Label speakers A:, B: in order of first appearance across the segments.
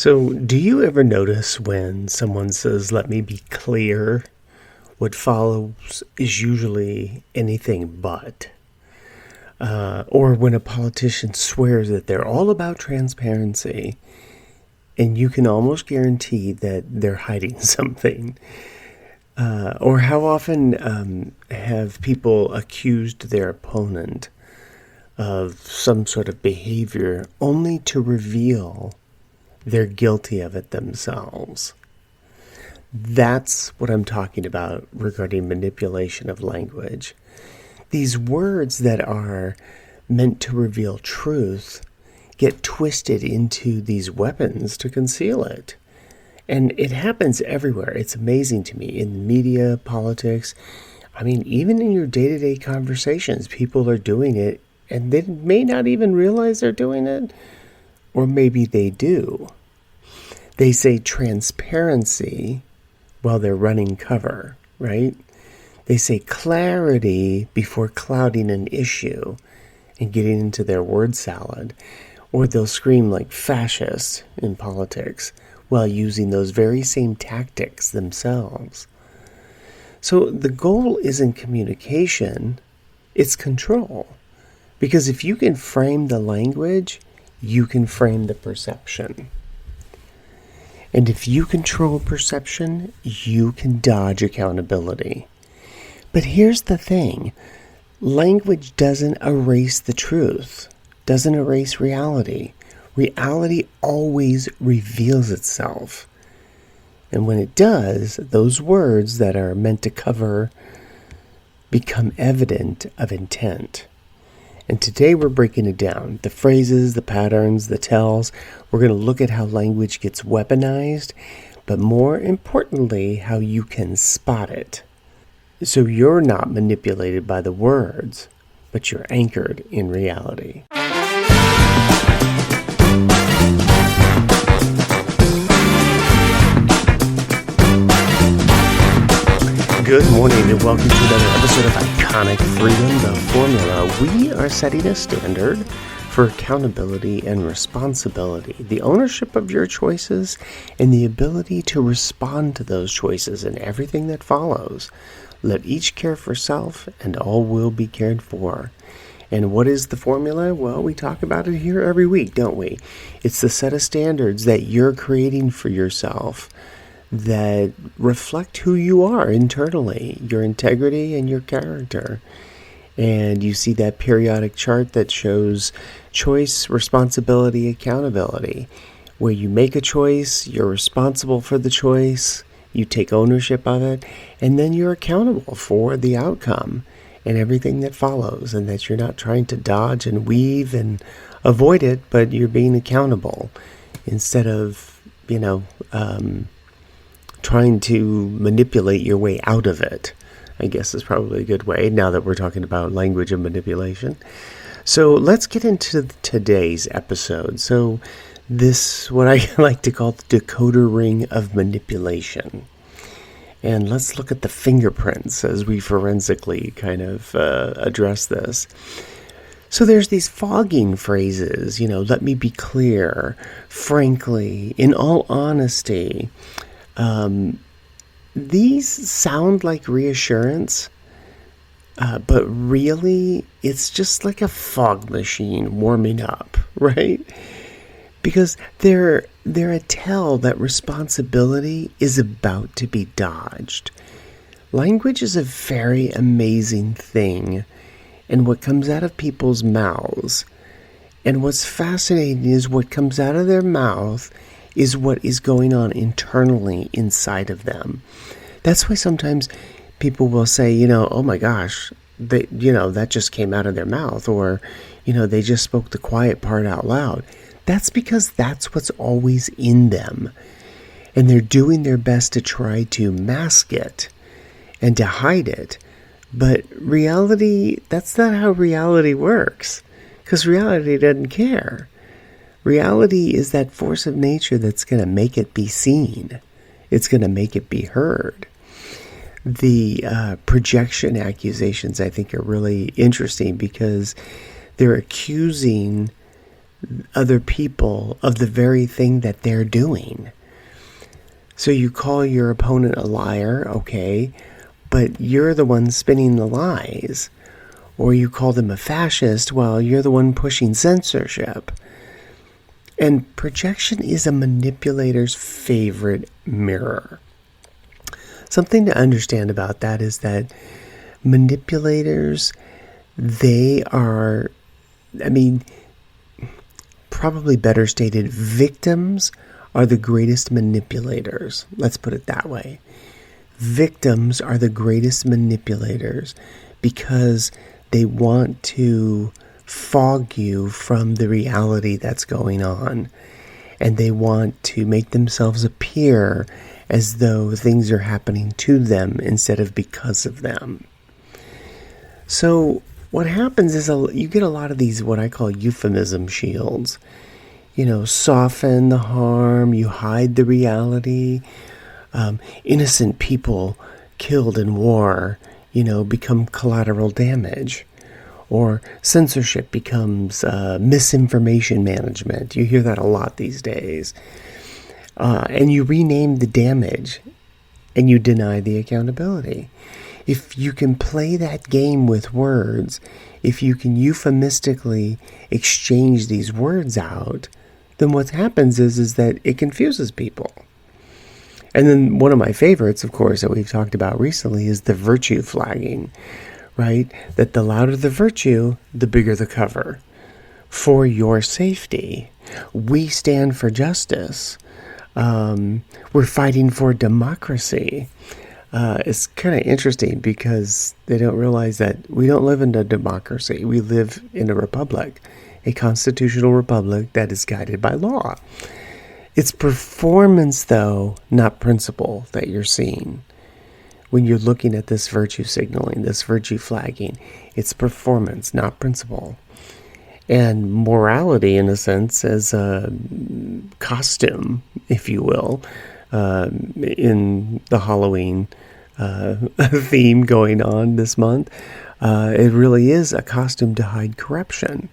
A: So, do you ever notice when someone says, "Let me be clear," what follows is usually anything but? Or when a politician swears that they're all about transparency, and you can almost guarantee that they're hiding something. Or how often have people accused their opponent of some sort of behavior only to reveal they're guilty of it themselves? That's what I'm talking about regarding manipulation of language. These words that are meant to reveal truth get twisted into these weapons to conceal it. And it happens everywhere. It's amazing to me in media, politics. I mean, even in your day-to-day conversations, people are doing it and they may not even realize they're doing it. Or maybe they do. They say transparency while they're running cover, right? They say clarity before clouding an issue and getting into their word salad. Or they'll scream like fascist in politics while using those very same tactics themselves. So the goal isn't communication, it's control. Because if you can frame the language, you can frame the perception. And if you control perception, you can dodge accountability. But here's the thing. Language doesn't erase the truth, doesn't erase reality. Reality always reveals itself. And when it does, those words that are meant to cover become evident of intent. And today we're breaking it down. The phrases, the patterns, the tells. We're going to look at how language gets weaponized, but more importantly, how you can spot it. So you're not manipulated by the words, but you're anchored in reality. Good morning and welcome to another episode of Iconic Freedom, the Formula. We are setting a standard for accountability and responsibility, the ownership of your choices and the ability to respond to those choices and everything that follows. Let each care for self and all will be cared for. And what is the formula? Well, we talk about it here every week, don't we? It's the set of standards that you're creating for yourself that reflect who you are internally, your integrity and your character. And you see that periodic chart that shows choice, responsibility, accountability. Where you make a choice, you're responsible for the choice, you take ownership of it, and then you're accountable for the outcome and everything that follows, and that you're not trying to dodge and weave and avoid it, but you're being accountable instead of, trying to manipulate your way out of it, I guess is probably a good way, now that we're talking about language and manipulation. So let's get into today's episode. So this, what I like to call the decoder ring of manipulation. And let's look at the fingerprints as we forensically kind of address this. So there's these fogging phrases, let me be clear, frankly, in all honesty. These sound like reassurance, but really it's just like a fog machine warming up, right? Because they're a tell that responsibility is about to be dodged. Language is a very amazing thing, and what comes out of people's mouths. And what's fascinating is what comes out of their mouth is what is going on internally inside of them. That's why sometimes people will say, oh my gosh, that just came out of their mouth, or, they just spoke the quiet part out loud. That's because that's what's always in them. And they're doing their best to try to mask it and to hide it. But reality, that's not how reality works. Because reality doesn't care. Reality is that force of nature that's going to make it be seen. It's going to make it be heard. The projection accusations, I think, are really interesting because they're accusing other people of the very thing that they're doing. So you call your opponent a liar, okay, but you're the one spinning the lies. Or you call them a fascist while you're the one pushing censorship. And projection is a manipulator's favorite mirror. Something to understand about that is that manipulators, they are, probably better stated, victims are the greatest manipulators. Let's put it that way. Victims are the greatest manipulators because they want to fog you from the reality that's going on. And they want to make themselves appear as though things are happening to them instead of because of them. So what happens is you get a lot of these, what I call euphemism shields. Soften the harm, you hide the reality. Innocent people killed in war, become collateral damage. Or censorship becomes misinformation management. You hear that a lot these days. And you rename the damage and you deny the accountability. If you can play that game with words, if you can euphemistically exchange these words out, then what happens is that it confuses people. And then one of my favorites, of course, that we've talked about recently is the virtue flagging, right? That the louder the virtue, the bigger the cover. For your safety. We stand for justice. We're fighting for democracy. It's kind of interesting because they don't realize that we don't live in a democracy. We live in a republic, a constitutional republic that is guided by law. It's performance, though, not principle, that you're seeing. When you're looking at this virtue signaling, this virtue flagging, it's performance, not principle. And morality, in a sense, as a costume, if you will, in the Halloween theme going on this month, it really is a costume to hide corruption.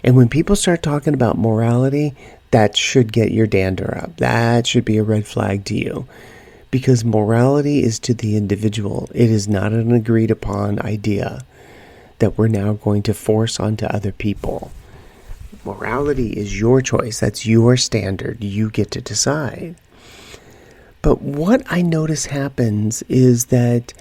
A: And when people start talking about morality, that should get your dander up. That should be a red flag to you. Because morality is to the individual. It is not an agreed upon idea that we're now going to force onto other people. Morality is your choice. That's your standard. You get to decide. But what I notice happens is that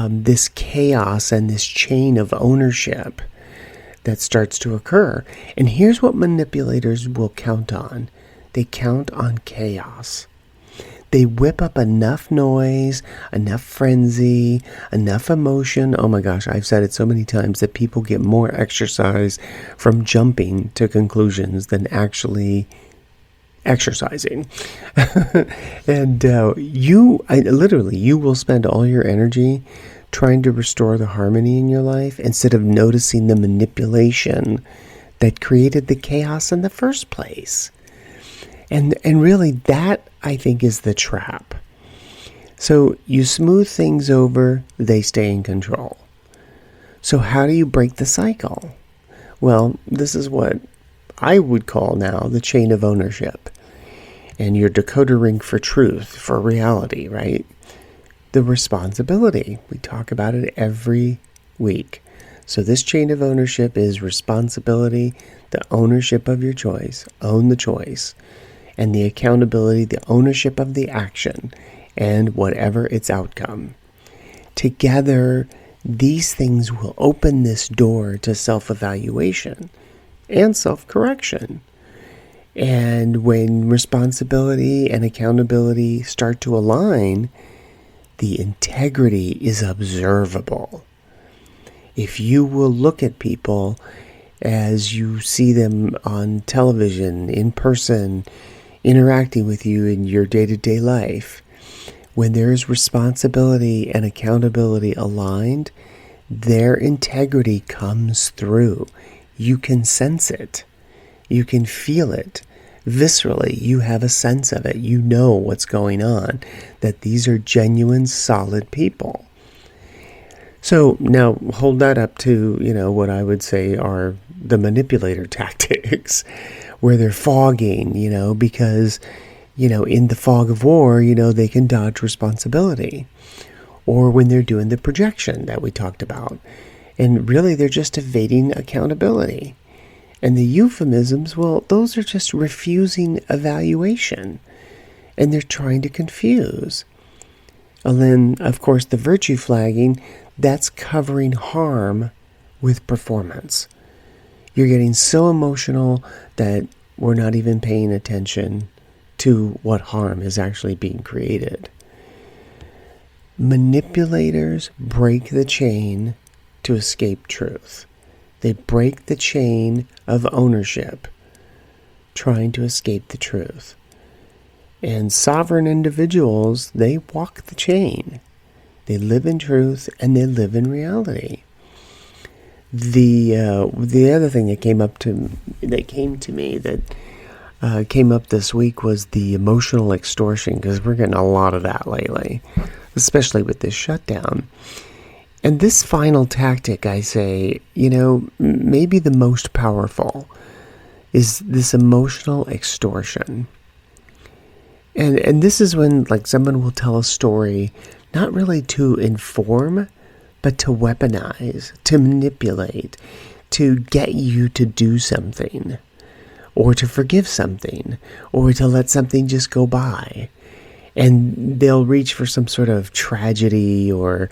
A: this chaos and this chain of ownership that starts to occur. And here's what manipulators will count on. They count on chaos. They whip up enough noise, enough frenzy, enough emotion. Oh my gosh, I've said it so many times that people get more exercise from jumping to conclusions than actually exercising. And you will spend all your energy trying to restore the harmony in your life instead of noticing the manipulation that created the chaos in the first place. And really, that, I think, is the trap. So you smooth things over, they stay in control. So how do you break the cycle? Well, this is what I would call now the chain of ownership. And your decoder ring for truth, for reality, right? The responsibility. We talk about it every week. So this chain of ownership is responsibility, the ownership of your choice, own the choice, and the accountability, the ownership of the action, and whatever its outcome. Together, these things will open this door to self-evaluation and self-correction. And when responsibility and accountability start to align, the integrity is observable. If you will look at people as you see them on television, in person, interacting with you in your day-to-day life, when there is responsibility and accountability aligned, their integrity comes through. You can sense it. You can feel it. Viscerally, you have a sense of it. You know what's going on, that these are genuine, solid people. So now hold that up to, what I would say are the manipulator tactics, where they're fogging, because, in the fog of war, they can dodge responsibility. Or when they're doing the projection that we talked about. And really, they're just evading accountability. And the euphemisms, well, those are just refusing evaluation. And they're trying to confuse. And then, of course, the virtue flagging, that's covering harm with performance. You're getting so emotional that we're not even paying attention to what harm is actually being created. Manipulators break the chain to escape truth. They break the chain of ownership, trying to escape the truth. And sovereign individuals, they walk the chain. They live in truth and they live in reality. The other thing that came up this week was the emotional extortion, because we're getting a lot of that lately, especially with this shutdown. And this final tactic, I say, maybe the most powerful is this emotional extortion. And this is when, someone will tell a story, not really to inform, but to weaponize, to manipulate, to get you to do something, or to forgive something, or to let something just go by. And they'll reach for some sort of tragedy or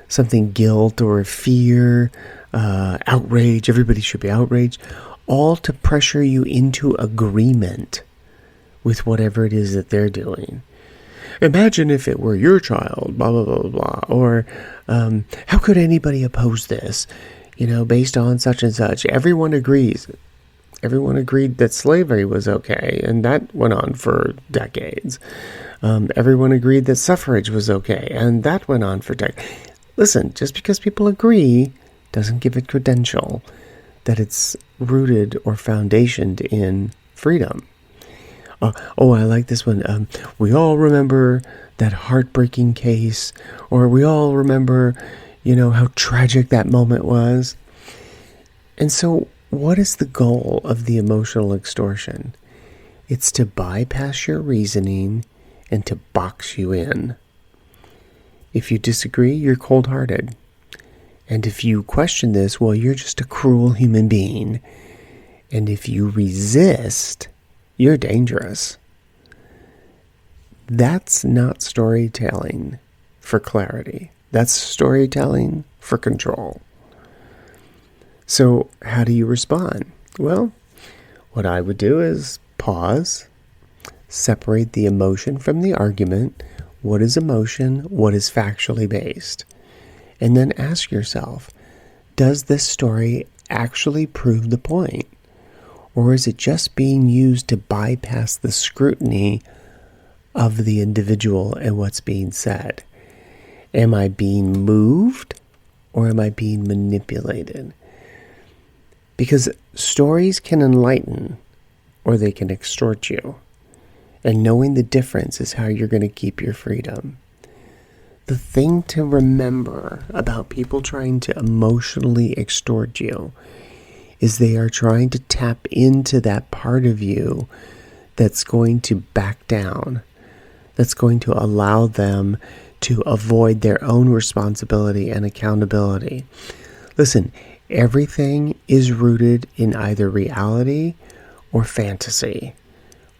A: something, guilt or fear, outrage. Everybody should be outraged, all to pressure you into agreement with whatever it is that they're doing. Imagine if it were your child, blah, blah, blah, blah. Or how could anybody oppose this, based on such and such? Everyone agrees. Everyone agreed that slavery was okay, and that went on for decades. Everyone agreed that suffrage was okay, and that went on for decades. Listen, just because people agree doesn't give it credential that it's rooted or foundationed in freedom. I like this one. We all remember that heartbreaking case, or we all remember, how tragic that moment was. And so, what is the goal of the emotional extortion? It's to bypass your reasoning and to box you in. If you disagree, you're cold-hearted. And if you question this, well, you're just a cruel human being. And if you resist, you're dangerous. That's not storytelling for clarity. That's storytelling for control. So how do you respond? Well, what I would do is pause, separate the emotion from the argument. What is emotion? What is factually based? And then ask yourself, does this story actually prove the point? Or is it just being used to bypass the scrutiny of the individual and what's being said? Am I being moved or am I being manipulated? Because stories can enlighten or they can extort you. And knowing the difference is how you're going to keep your freedom. The thing to remember about people trying to emotionally extort you is they are trying to tap into that part of you that's going to back down, that's going to allow them to avoid their own responsibility and accountability. Listen, everything is rooted in either reality or fantasy,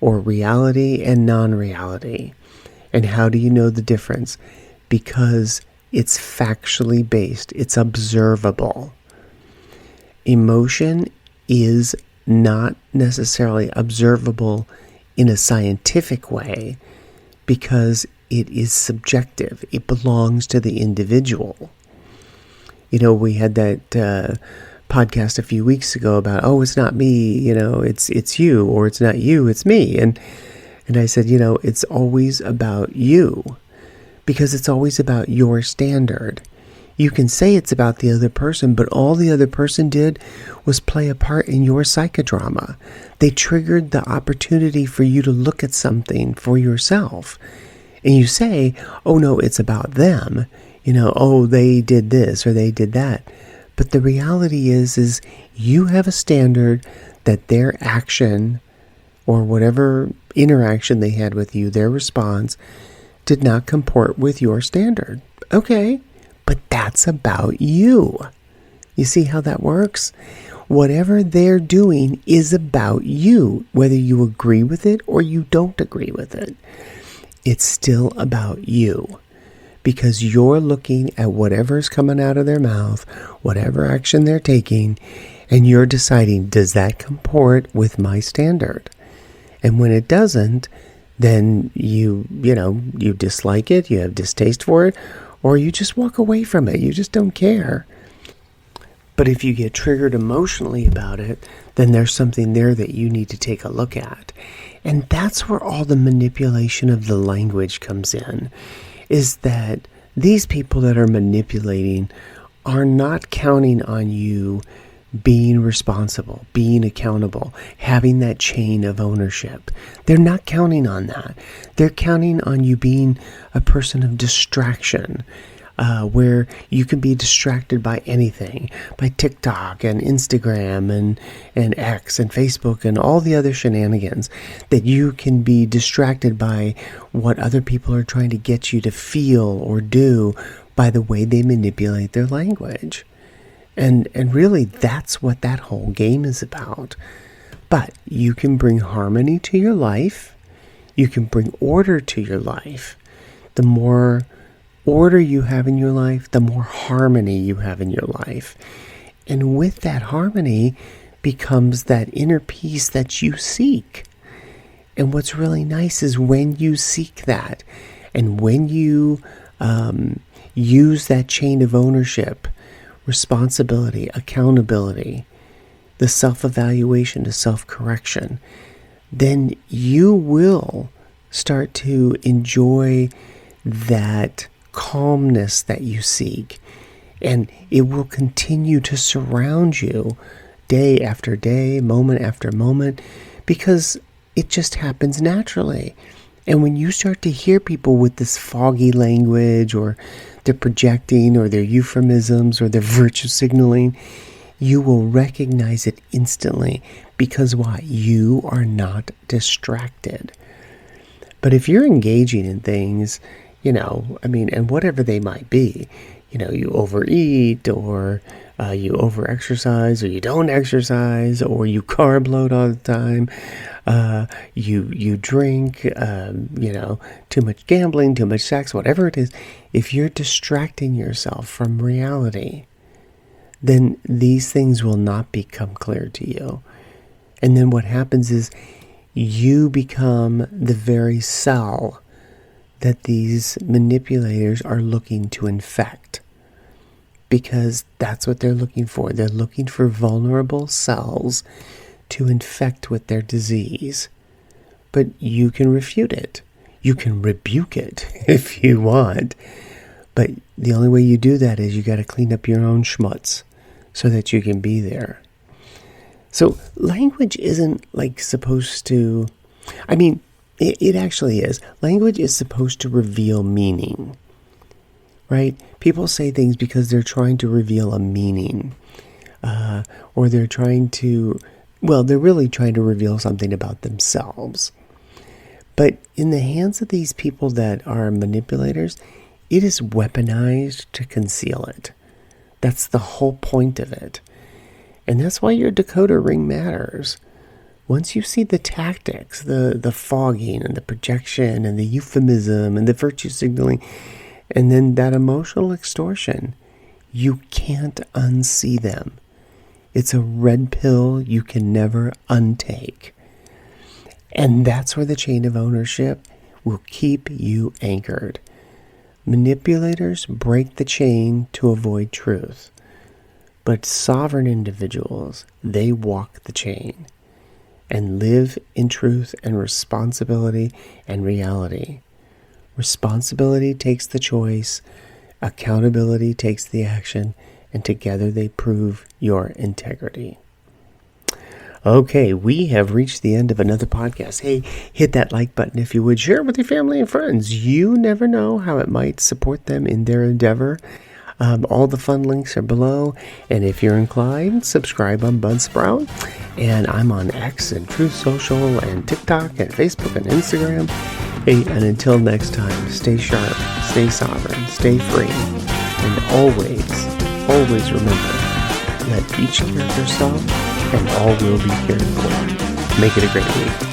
A: or reality and non-reality. And how do you know the difference? Because it's factually based, it's observable. Emotion is not necessarily observable in a scientific way because it is subjective. It belongs to the individual. We had that podcast a few weeks ago about, it's not me, it's you, or it's not you, it's me. And I said, it's always about you because it's always about your standard. You can say it's about the other person, but all the other person did was play a part in your psychodrama. They triggered the opportunity for you to look at something for yourself. And you say, oh no, it's about them. oh, they did this or they did that. But the reality is you have a standard that their action or whatever interaction they had with you, their response, did not comport with your standard. Okay, but that's about you. You see how that works? Whatever they're doing is about you, whether you agree with it or you don't agree with it. It's still about you, because you're looking at whatever's coming out of their mouth, whatever action they're taking, and you're deciding, does that comport with my standard? And when it doesn't, then you dislike it, you have distaste for it, or you just walk away from it. You just don't care. But if you get triggered emotionally about it, then there's something there that you need to take a look at. And that's where all the manipulation of the language comes in, is that these people that are manipulating are not counting on you being responsible, being accountable, having that chain of ownership. They're not counting on that. They're counting on you being a person of distraction, where you can be distracted by anything, by TikTok and Instagram and X and Facebook and all the other shenanigans, that you can be distracted by what other people are trying to get you to feel or do by the way they manipulate their language. And really, that's what that whole game is about. But you can bring harmony to your life. You can bring order to your life. The more order you have in your life, the more harmony you have in your life. And with that harmony becomes that inner peace that you seek. And what's really nice is when you seek that, and when you use that chain of ownership, responsibility, accountability, the self-evaluation, the self-correction, then you will start to enjoy that calmness that you seek. And it will continue to surround you day after day, moment after moment, because it just happens naturally. And when you start to hear people with this foggy language, or they're projecting, or their euphemisms, or their virtue signaling, you will recognize it instantly. Because why? You are not distracted. But if you're engaging in things, and whatever they might be, you overeat, or you overexercise, or you don't exercise, or you carb load all the time, you drink, too much gambling, too much sex, whatever it is, if you're distracting yourself from reality, then these things will not become clear to you. And then what happens is you become the very cell that these manipulators are looking to infect. Because that's what they're looking for. They're looking for vulnerable cells to infect with their disease. But you can refute it. You can rebuke it if you want. But the only way you do that is you got to clean up your own schmutz so that you can be there. So language isn't supposed to... It actually is. Language is supposed to reveal meaning. Right? People say things because they're trying to reveal a meaning. Or they're they're really trying to reveal something about themselves. But in the hands of these people that are manipulators, it is weaponized to conceal it. That's the whole point of it. And that's why your decoder ring matters. Once you see the tactics, the fogging and the projection and the euphemism and the virtue signaling, and then that emotional extortion, you can't unsee them. It's a red pill you can never untake. And that's where the chain of ownership will keep you anchored. Manipulators break the chain to avoid truth. But sovereign individuals, they walk the chain and live in truth and responsibility and reality. Responsibility takes the choice, accountability takes the action, and together they prove your integrity. Okay, we have reached the end of another podcast. Hey, hit that like button if you would. Share it with your family and friends. You never know how it might support them in their endeavor. All the fun links are below. And if you're inclined, subscribe on Buzzsprout. And I'm on X and Truth Social and TikTok and Facebook and Instagram. Hey, and until next time, stay sharp, stay sovereign, stay free. And always remember, let each care for self and all will be cared for. Make it a great week.